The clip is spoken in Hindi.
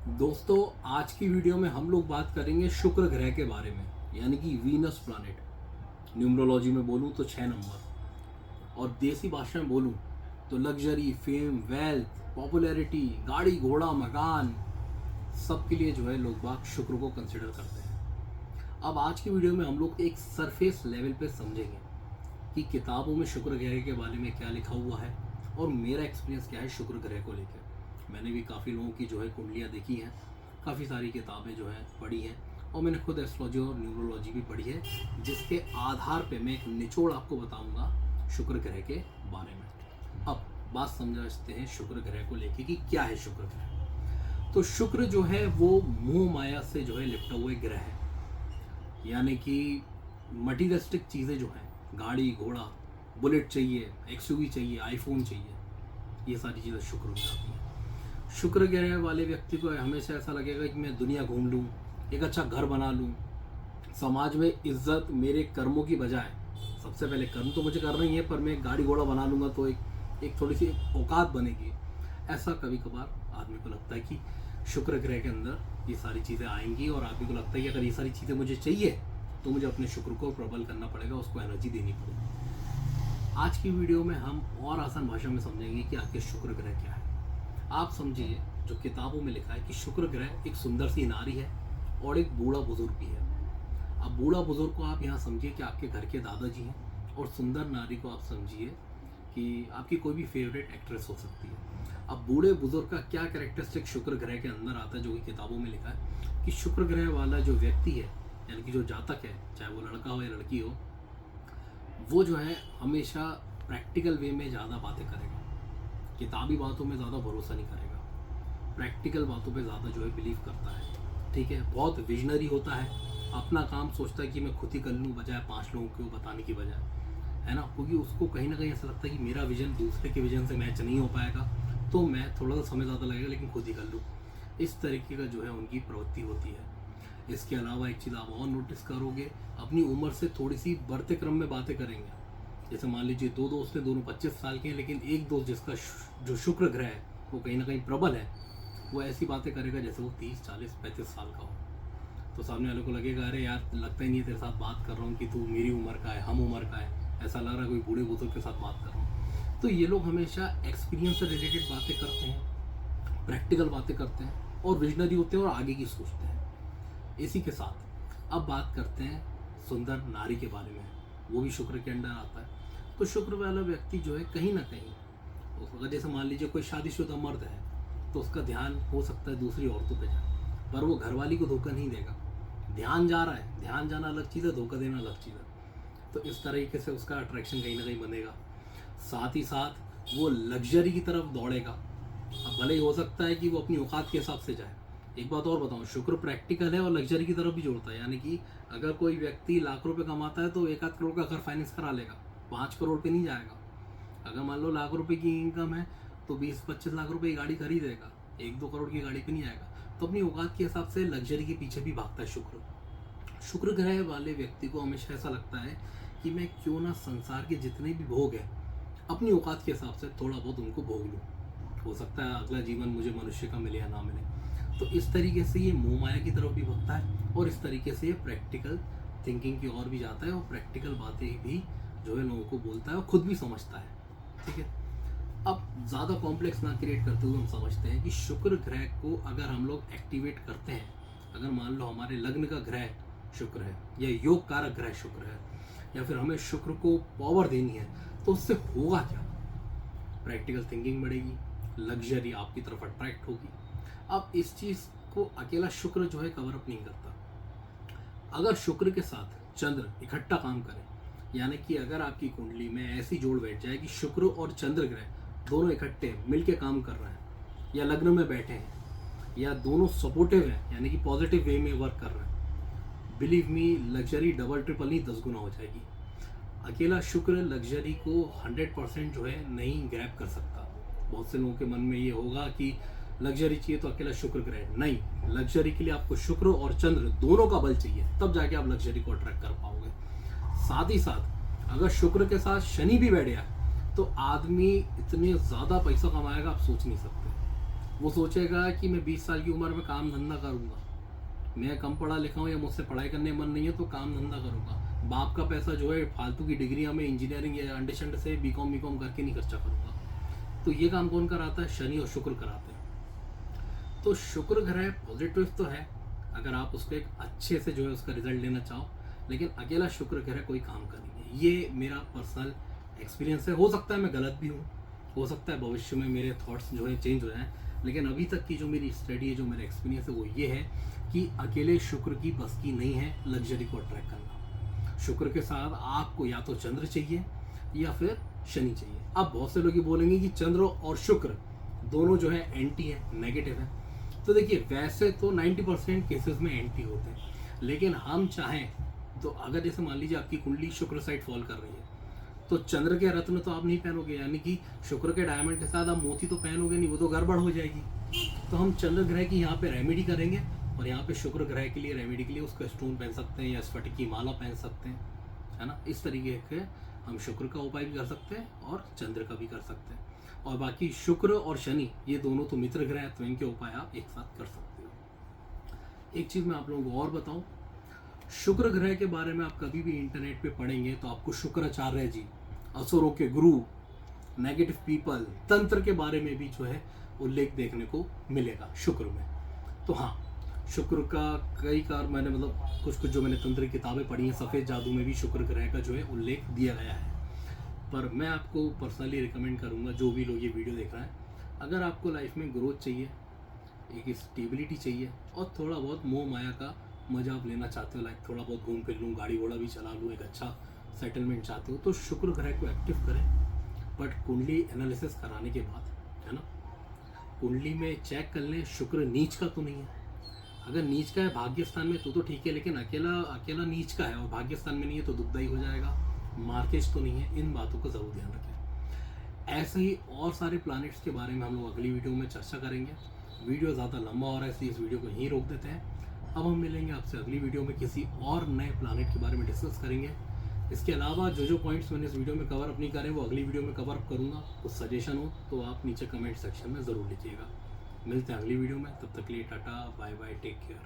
दोस्तों, आज की वीडियो में हम लोग बात करेंगे शुक्र ग्रह के बारे में, यानी कि वीनस प्लैनेट। न्यूमरोलॉजी में बोलूँ तो 6 नंबर, और देसी भाषा में बोलूँ तो लग्जरी, फेम, वेल्थ, पॉपुलैरिटी, गाड़ी घोड़ा मकान, सब के लिए जो है लोग बाग शुक्र को कंसिडर करते हैं। अब आज की वीडियो में हम लोग एक सरफेस लेवल पे समझेंगे कि किताबों में शुक्र ग्रह के बारे में क्या लिखा हुआ है और मेरा एक्सपीरियंस क्या है शुक्र ग्रह को लेकर। मैंने भी काफ़ी लोगों की जो है कुंडलियाँ देखी हैं, काफ़ी सारी किताबें जो हैं पढ़ी हैं, और मैंने खुद एस्ट्रोलॉजी और न्यूमरोलॉजी भी पढ़ी है, जिसके आधार पे मैं एक निचोड़ आपको बताऊंगा शुक्र ग्रह के बारे में। अब बात समझते हैं शुक्र ग्रह को लेके कि क्या है शुक्र ग्रह। तो शुक्र जो है वो मोह माया से जो है लिपटा हुआ एक ग्रह है, यानी कि मटीरियलिस्टिक चीज़ें जो हैं, गाड़ी घोड़ा, बुलेट चाहिए, एक्सयूवी चाहिए, आईफोन चाहिए, ये सारी चीज़ें शुक्र में आती हैं। शुक्र ग्रह वाले व्यक्ति को हमेशा ऐसा लगेगा कि मैं दुनिया घूम लूँ, एक अच्छा घर बना लूँ, समाज में इज्जत मेरे कर्मों की बजाय, सबसे पहले कर्म तो मुझे करना ही है, पर मैं गाड़ी घोड़ा बना लूँगा तो एक थोड़ी सी औकात बनेगी। ऐसा कभी कभार आदमी को लगता है कि शुक्र ग्रह के अंदर ये सारी चीज़ें आएंगी, और आदमी को लगता है कि अगर ये सारी चीज़ें मुझे चाहिए तो मुझे अपने शुक्र को प्रबल करना पड़ेगा, उसको एनर्जी देनी पड़ेगी। आज की वीडियो में हम और आसान भाषा में समझेंगे कि आखिर शुक्र ग्रह क्या है। आप समझिए, जो किताबों में लिखा है कि शुक्र ग्रह एक सुंदर सी नारी है और एक बूढ़ा बुजुर्ग भी है। अब बूढ़ा बुजुर्ग को आप यहाँ समझिए कि आपके घर के दादाजी हैं, और सुंदर नारी को आप समझिए कि आपकी कोई भी फेवरेट एक्ट्रेस हो सकती है। अब बूढ़े बुजुर्ग का क्या कैरेक्टरिस्टिक शुक्र ग्रह के अंदर आता है, जो कि किताबों में लिखा है कि शुक्र ग्रह वाला जो व्यक्ति है, यानी कि जो जातक है, चाहे वो लड़का हो या लड़की हो, वो जो है हमेशा प्रैक्टिकल वे में ज़्यादा बातें करेगा, किताबी बातों में ज़्यादा भरोसा नहीं करेगा, प्रैक्टिकल बातों पे ज़्यादा जो है बिलीव करता है। ठीक है, बहुत विजनरी होता है, अपना काम सोचता है कि मैं खुद ही कर लूँ, बजाय 5 लोगों को बताने की बजाय, है ना, क्योंकि उसको कहीं ना कहीं ऐसा लगता है कि मेरा विजन दूसरे के विजन से मैच नहीं हो पाएगा, तो मैं थोड़ा सा समय ज़्यादा लगेगा लेकिन खुद ही कर लूँ। इस तरीके का जो है उनकी प्रवृत्ति होती है। इसके अलावा एक चीज़ आप और नोटिस करोगे, अपनी उम्र से थोड़ी सी बढ़ते क्रम में बातें करेंगे। जैसे मान लीजिए 2 दोस्त हैं, दोनों 25 साल के हैं, लेकिन एक दोस्त जिसका जो शुक्र ग्रह है वो कहीं ना कहीं प्रबल है, वो ऐसी बातें करेगा जैसे वो 30, 40, 35 साल का हो। तो सामने वाले को लगेगा, अरे यार लगता ही नहीं है तेरे साथ बात कर रहा हूँ कि तू मेरी उम्र का है, हम उम्र का है, ऐसा लग रहा है कोई बूढ़े बुजुर्ग के साथ बात कर रहा हूँ। तो ये लोग हमेशा एक्सपीरियंस से रिलेटेड बातें करते हैं, प्रैक्टिकल बातें करते हैं, और विजनरी होते हैं और आगे की सोचते हैं। इसी के साथ अब बात करते हैं सुंदर नारी के बारे में, वो भी शुक्र के अंडर आता है। तो शुक्र वाला व्यक्ति जो है कहीं ना कहीं, अगर जैसे मान लीजिए कोई शादीशुदा मर्द है, तो उसका ध्यान हो सकता है दूसरी औरतों पे जाए, पर वो घरवाली को धोखा नहीं देगा। ध्यान जा रहा है, ध्यान जाना अलग चीज़ है, धोखा देना अलग चीज़ है। तो इस तरीके से उसका अट्रैक्शन कहीं ना कहीं बनेगा। साथ ही साथ वो लग्जरी की तरफ दौड़ेगा। अब भले ही हो सकता है कि वो अपनी औकात के हिसाब से जाए। एक बात और बताऊं, शुक्र प्रैक्टिकल है और लग्जरी की तरफ भी जोड़ता है, यानी कि अगर कोई व्यक्ति लाख रुपए कमाता है तो 1 आध करोड़ का घर फाइनेंस करा लेगा, 5 करोड़ पे नहीं जाएगा। अगर मान लो लाख रुपए की इनकम है तो 20-25 लाख रुपए की गाड़ी खरीदेगा, 1-2 करोड़ की गाड़ी पे नहीं आएगा। तो अपनी औकात के हिसाब से लग्जरी के पीछे भी भागता है शुक्र। शुक्र ग्रह वाले व्यक्ति को हमेशा ऐसा लगता है कि मैं क्यों ना संसार के जितने भी भोग हैं अपनी औकात के हिसाब से थोड़ा बहुत उनको भोग लूँ, हो सकता है अगला जीवन मुझे मनुष्य का मिले या ना मिले। तो इस तरीके से ये मोह माया की तरफ भी भगता है, और इस तरीके से ये प्रैक्टिकल थिंकिंग की ओर भी जाता है, और प्रैक्टिकल बातें भी जो है लोगों को बोलता है और खुद भी समझता है। ठीक है, अब ज़्यादा कॉम्प्लेक्स ना क्रिएट करते हुए हम समझते हैं कि शुक्र ग्रह को अगर हम लोग एक्टिवेट करते हैं, अगर मान लो हमारे लग्न का ग्रह शुक्र है, या योग कारक ग्रह शुक्र है, या फिर हमें शुक्र को पावर देनी है, तो उससे होगा क्या? प्रैक्टिकल थिंकिंग बढ़ेगी, लग्जरी आपकी तरफ अट्रैक्ट होगी। अब इस चीज़ को अकेला शुक्र जो है कवर अप नहीं करता। अगर शुक्र के साथ चंद्र इकट्ठा काम करें, यानी कि अगर आपकी कुंडली में ऐसी जोड़ बैठ जाए कि शुक्र और चंद्र ग्रह दोनों इकट्ठे मिलके काम कर रहे हैं, या लग्न में बैठे हैं, या दोनों सपोर्टिव हैं, यानी कि पॉजिटिव वे में वर्क कर रहे हैं, believe me luxury double triple नहीं 10 गुना हो जाएगी। अकेला शुक्र लग्जरी को 100% जो है नहीं ग्रैब कर सकता। बहुत से लोगों के मन में ये होगा कि लग्जरी चाहिए तो अकेला शुक्र ग्रह नहीं, लग्जरी के लिए आपको शुक्र और चंद्र दोनों का बल चाहिए, तब जाके आप लग्जरी को अट्रैक्ट कर पाओगे। साथ ही साथ अगर शुक्र के साथ शनि भी बैठ गया तो आदमी इतने ज़्यादा पैसा कमाएगा आप सोच नहीं सकते। वो सोचेगा कि मैं 20 साल की उम्र में काम धंधा करूँगा, मैं कम पढ़ा लिखा हूँ या मुझसे पढ़ाई करने मन नहीं है तो काम धंधा करूँगा, बाप का पैसा जो है फालतू की डिग्रियाँ में इंजीनियरिंग या अंडरस्टैंड से बीकॉम करके नहीं खर्चा करूँगा। तो ये काम कौन कराता है? शनि और शुक्र कराते हैं। तो शुक्र ग्रह पॉजिटिव तो है अगर आप उसको एक अच्छे से जो है उसका रिजल्ट लेना चाहो, लेकिन अकेला शुक्र ग्रह कोई काम का नहीं है। ये मेरा पर्सनल एक्सपीरियंस है। हो सकता है मैं गलत भी हूँ, हो सकता है भविष्य में मेरे थॉट्स जो है चेंज हो जाएं, लेकिन अभी तक की जो मेरी स्टडी है, जो मेरा एक्सपीरियंस है, वो ये है कि अकेले शुक्र की बस की नहीं है लग्जरी को अट्रैक्ट करना। शुक्र के साथ आपको या तो चंद्र चाहिए या फिर शनि चाहिए। अब बहुत से लोग ये बोलेंगे कि चंद्र और शुक्र दोनों जो है एंटी है, नेगेटिव है। तो देखिए वैसे तो 90% केसेस में एंटी होते हैं, लेकिन हम चाहें तो अगर जैसे मान लीजिए आपकी कुंडली शुक्र साइड फॉल कर रही है तो चंद्र के रत्न तो आप नहीं पहनोगे, यानी कि शुक्र के डायमंड के साथ आप मोती तो पहनोगे नहीं, वो तो गड़बड़ हो जाएगी। तो हम चंद्र ग्रह की यहाँ पे रेमेडी करेंगे और यहाँ पे शुक्र ग्रह के लिए रेमेडी के लिए उसका स्टोन पहन सकते हैं या स्फटिक की माला पहन सकते हैं, है ना। इस तरीके के हम शुक्र का उपाय भी कर सकते हैं और चंद्र का भी कर सकते हैं। और बाकी शुक्र और शनि ये दोनों तो मित्र ग्रह हैं, तो इनके उपाय आप एक साथ कर सकते हो। एक चीज़ मैं आप लोगों को और बताऊं, शुक्र ग्रह के बारे में आप कभी भी इंटरनेट पे पढ़ेंगे तो आपको शुक्राचार्य जी, असुरों के गुरु, नेगेटिव पीपल, तंत्र के बारे में भी जो है उल्लेख देखने को मिलेगा शुक्र में। तो हाँ, शुक्र का कई बार मैंने कुछ जो मैंने तंत्र की किताबें पढ़ी हैं, सफ़ेद जादू में भी शुक्र ग्रह का जो है उल्लेख दिया गया है। पर मैं आपको पर्सनली रिकमेंड करूँगा, जो भी लोग ये वीडियो देख रहे हैं, अगर आपको लाइफ में ग्रोथ चाहिए, एक स्टेबिलिटी चाहिए और थोड़ा बहुत मोह माया का मजा आप लेना चाहते हो, लाइक थोड़ा बहुत घूम फिर लूँ, गाड़ी घोड़ा भी चला लूँ, एक अच्छा सेटलमेंट चाहते हो, तो शुक्र ग्रह को एक्टिव करें। बट कुंडली एनालिसिस कराने के बाद, है ना, कुंडली में चेक कर लें शुक्र नीच का तो नहीं है। अगर नीच का है भाग्य स्थान में तो ठीक है, लेकिन अकेला नीच का है और भाग्य स्थान में नहीं है तो दुखदाई हो जाएगा, मार्केज तो नहीं है। इन बातों को ज़रूर ध्यान रखें। ऐसे ही और सारे प्लैनेट्स के बारे में हम लोग अगली वीडियो में चर्चा करेंगे। वीडियो ज़्यादा लंबा हो रहा है इसलिए इस वीडियो को यहीं रोक देते हैं। अब हम मिलेंगे आपसे अगली वीडियो में, किसी और नए प्लैनेट के बारे में डिस्कस करेंगे। इसके अलावा जो पॉइंट्स मैंने इस वीडियो में कवर अप नहीं करें वो अगली वीडियो में कवर अप करूँगा। कुछ सजेशन हो तो आप नीचे कमेंट सेक्शन में ज़रूर लिखिएगा। मिलते हैं अगली वीडियो में, तब तक के लिए tata bye bye, take care.